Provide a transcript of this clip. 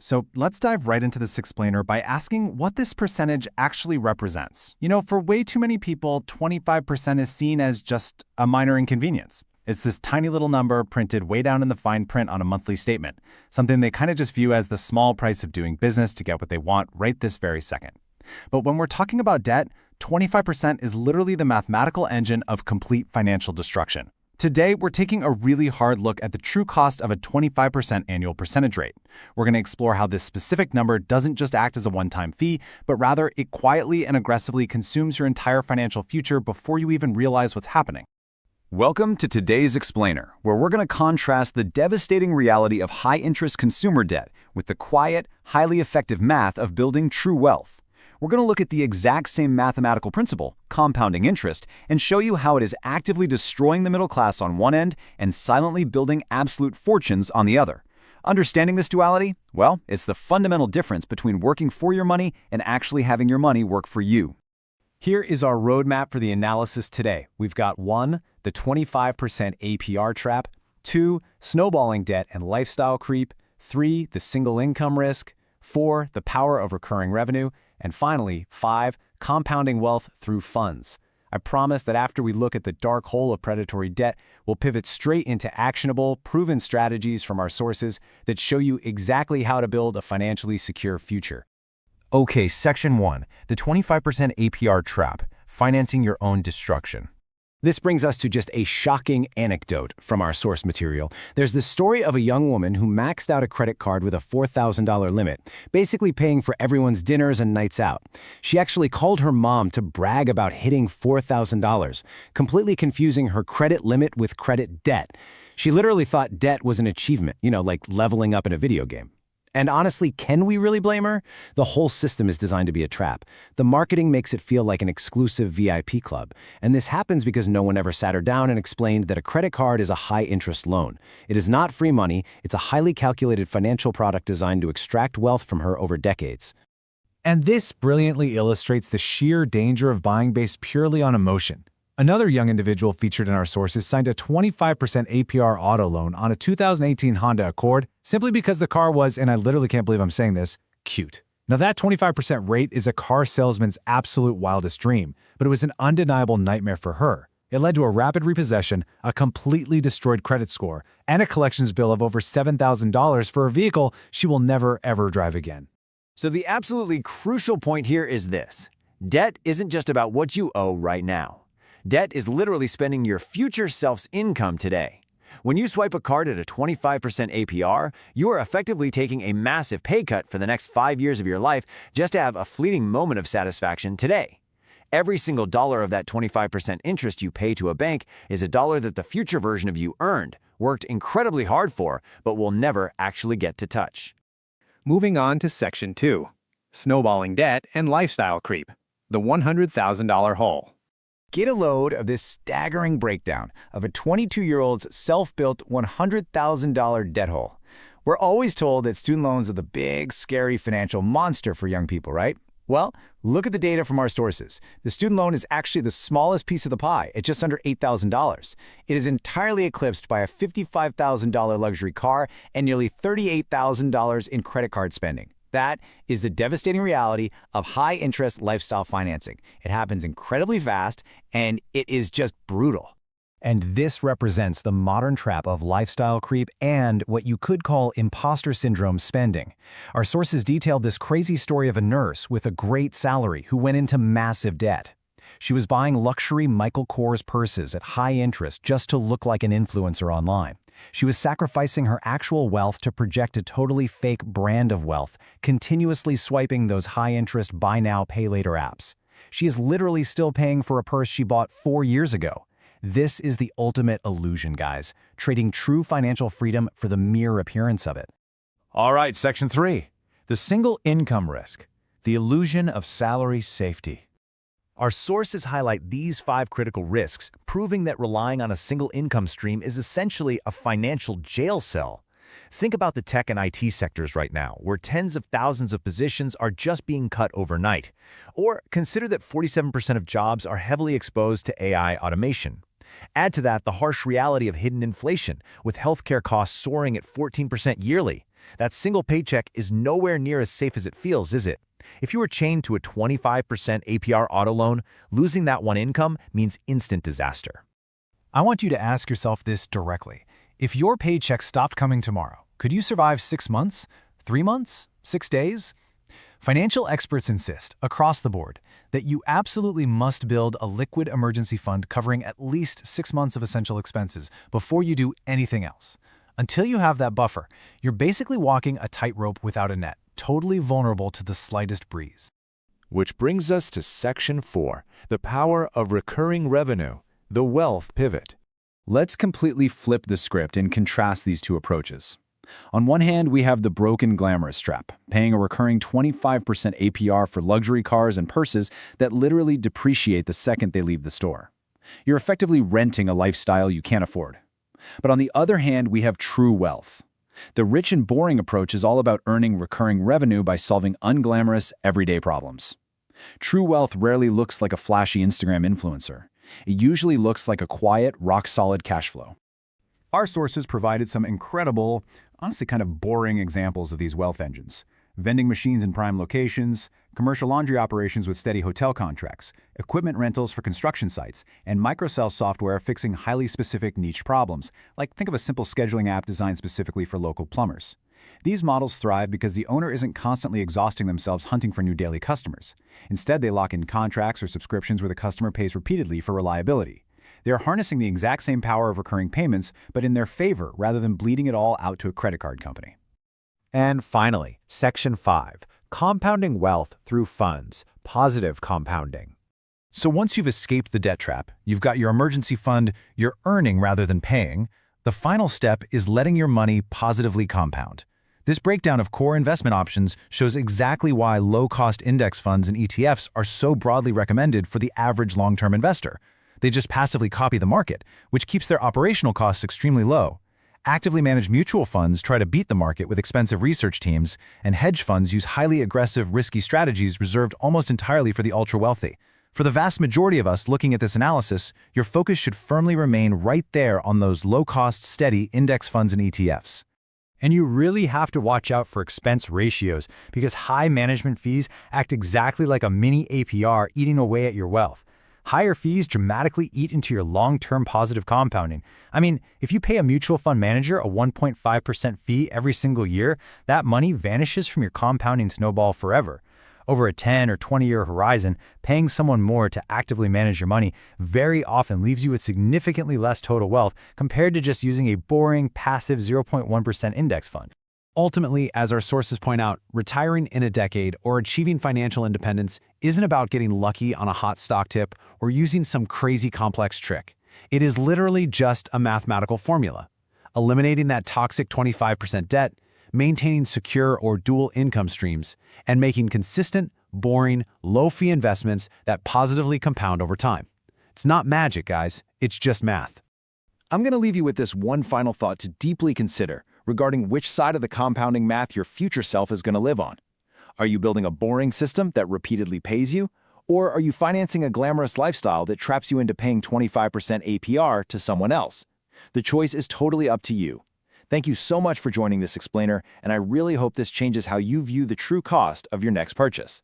So let's dive right into this explainer by asking what this percentage actually represents. For way too many people, 25% is seen as just a minor inconvenience. It's this tiny little number printed way down in the fine print on a monthly statement, something they kind of just view as the small price of doing business to get what they want right this very second. But when we're talking about debt, 25% is literally the mathematical engine of complete financial destruction. Today, we're taking a really hard look at the true cost of a 25% annual percentage rate. We're going to explore how this specific number doesn't just act as a one-time fee, but rather it quietly and aggressively consumes your entire financial future before you even realize what's happening. Welcome to today's explainer, where we're going to contrast the devastating reality of high-interest consumer debt with the quiet, highly effective math of building true wealth. We're going to look at the exact same mathematical principle, compounding interest, and show you how it is actively destroying the middle class on one end and silently building absolute fortunes on the other. Understanding this duality? Well, it's the fundamental difference between working for your money and actually having your money work for you. Here is our roadmap for the analysis today. We've got 1, the 25% APR trap, 2, snowballing debt and lifestyle creep, 3, the single income risk, 4, the power of recurring revenue, and finally, 5, compounding wealth through funds. I promise that after we look at the dark hole of predatory debt, we'll pivot straight into actionable, proven strategies from our sources that show you exactly how to build a financially secure future. Okay, Section 1, the 25% APR trap, financing your own destruction. This brings us to just a shocking anecdote from our source material. There's the story of a young woman who maxed out a credit card with a $4,000 limit, basically paying for everyone's dinners and nights out. She actually called her mom to brag about hitting $4,000, completely confusing her credit limit with credit debt. She literally thought debt was an achievement, like leveling up in a video game. And honestly, can we really blame her? The whole system is designed to be a trap. The marketing makes it feel like an exclusive VIP club. And this happens because no one ever sat her down and explained that a credit card is a high-interest loan. It is not free money. It's a highly calculated financial product designed to extract wealth from her over decades. And this brilliantly illustrates the sheer danger of buying based purely on emotion. Another young individual featured in our sources signed a 25% APR auto loan on a 2018 Honda Accord simply because the car was, and I literally can't believe I'm saying this, cute. Now that 25% rate is a car salesman's absolute wildest dream, but it was an undeniable nightmare for her. It led to a rapid repossession, a completely destroyed credit score, and a collections bill of over $7,000 for a vehicle she will never ever drive again. So the absolutely crucial point here is this. Debt isn't just about what you owe right now. Debt is literally spending your future self's income today. When you swipe a card at a 25% APR, you are effectively taking a massive pay cut for the next 5 years of your life just to have a fleeting moment of satisfaction today. Every single dollar of that 25% interest you pay to a bank is a dollar that the future version of you earned, worked incredibly hard for, but will never actually get to touch. Moving on to Section 2, snowballing debt and lifestyle creep, the $100,000 hole. Get a load of this staggering breakdown of a 22-year-old's self-built $100,000 debt hole. We're always told that student loans are the big, scary financial monster for young people, right? Well, look at the data from our sources. The student loan is actually the smallest piece of the pie at just under $8,000. It is entirely eclipsed by a $55,000 luxury car and nearly $38,000 in credit card spending. That is the devastating reality of high-interest lifestyle financing. It happens incredibly fast, and it is just brutal. And this represents the modern trap of lifestyle creep and what you could call imposter syndrome spending. Our sources detailed this crazy story of a nurse with a great salary who went into massive debt. She was buying luxury Michael Kors purses at high interest just to look like an influencer online. She was sacrificing her actual wealth to project a totally fake brand of wealth, continuously swiping those high-interest buy now, pay later apps. She is literally still paying for a purse she bought 4 years ago. This is the ultimate illusion, guys, trading true financial freedom for the mere appearance of it. All right, Section 3, the single income risk, the illusion of salary safety. Our sources highlight these 5 critical risks, proving that relying on a single income stream is essentially a financial jail cell. Think about the tech and IT sectors right now, where tens of thousands of positions are just being cut overnight. Or consider that 47% of jobs are heavily exposed to AI automation. Add to that the harsh reality of hidden inflation, with healthcare costs soaring at 14% yearly. That single paycheck is nowhere near as safe as it feels, is it? If you are chained to a 25% APR auto loan, losing that one income means instant disaster. I want you to ask yourself this directly. If your paycheck stopped coming tomorrow, could you survive 6 months, 3 months, 6 days? Financial experts insist, across the board, that you absolutely must build a liquid emergency fund covering at least 6 months of essential expenses before you do anything else. Until you have that buffer, you're basically walking a tightrope without a net, totally vulnerable to the slightest breeze. Which brings us to Section 4, the power of recurring revenue, the wealth pivot. Let's completely flip the script and contrast these two approaches. On one hand, we have the broken glamorous trap, paying a recurring 25% APR for luxury cars and purses that literally depreciate the second they leave the store. You're effectively renting a lifestyle you can't afford. But on the other hand, we have true wealth. The rich and boring approach is all about earning recurring revenue by solving unglamorous, everyday problems. True wealth rarely looks like a flashy Instagram influencer. It usually looks like a quiet, rock-solid cash flow. Our sources provided some incredible, honestly kind of boring examples of these wealth engines. Vending machines in prime locations, commercial laundry operations with steady hotel contracts, equipment rentals for construction sites, and microcell software fixing highly specific niche problems, like think of a simple scheduling app designed specifically for local plumbers. These models thrive because the owner isn't constantly exhausting themselves hunting for new daily customers. Instead, they lock in contracts or subscriptions where the customer pays repeatedly for reliability. They are harnessing the exact same power of recurring payments, but in their favor rather than bleeding it all out to a credit card company. And finally, Section 5, compounding wealth through funds, positive compounding. So once you've escaped the debt trap, you've got your emergency fund, you're earning rather than paying, the final step is letting your money positively compound. This breakdown of core investment options shows exactly why low-cost index funds and ETFs are so broadly recommended for the average long-term investor. They just passively copy the market, which keeps their operational costs extremely low. Actively managed mutual funds try to beat the market with expensive research teams, and hedge funds use highly aggressive, risky strategies reserved almost entirely for the ultra-wealthy. For the vast majority of us looking at this analysis, your focus should firmly remain right there on those low-cost, steady index funds and ETFs. And you really have to watch out for expense ratios because high management fees act exactly like a mini APR eating away at your wealth. Higher fees dramatically eat into your long-term positive compounding. I mean, if you pay a mutual fund manager a 1.5% fee every single year, that money vanishes from your compounding snowball forever. Over a 10 or 20-year horizon, paying someone more to actively manage your money very often leaves you with significantly less total wealth compared to just using a boring, passive 0.1% index fund. Ultimately, as our sources point out, retiring in a decade or achieving financial independence isn't about getting lucky on a hot stock tip or using some crazy complex trick. It is literally just a mathematical formula. Eliminating that toxic 25% debt, maintaining secure or dual income streams, and making consistent, boring, low-fee investments that positively compound over time. It's not magic, guys. It's just math. I'm going to leave you with this one final thought to deeply consider regarding which side of the compounding math your future self is going to live on. Are you building a boring system that repeatedly pays you? Or are you financing a glamorous lifestyle that traps you into paying 25% APR to someone else? The choice is totally up to you. Thank you so much for joining this explainer, and I really hope this changes how you view the true cost of your next purchase.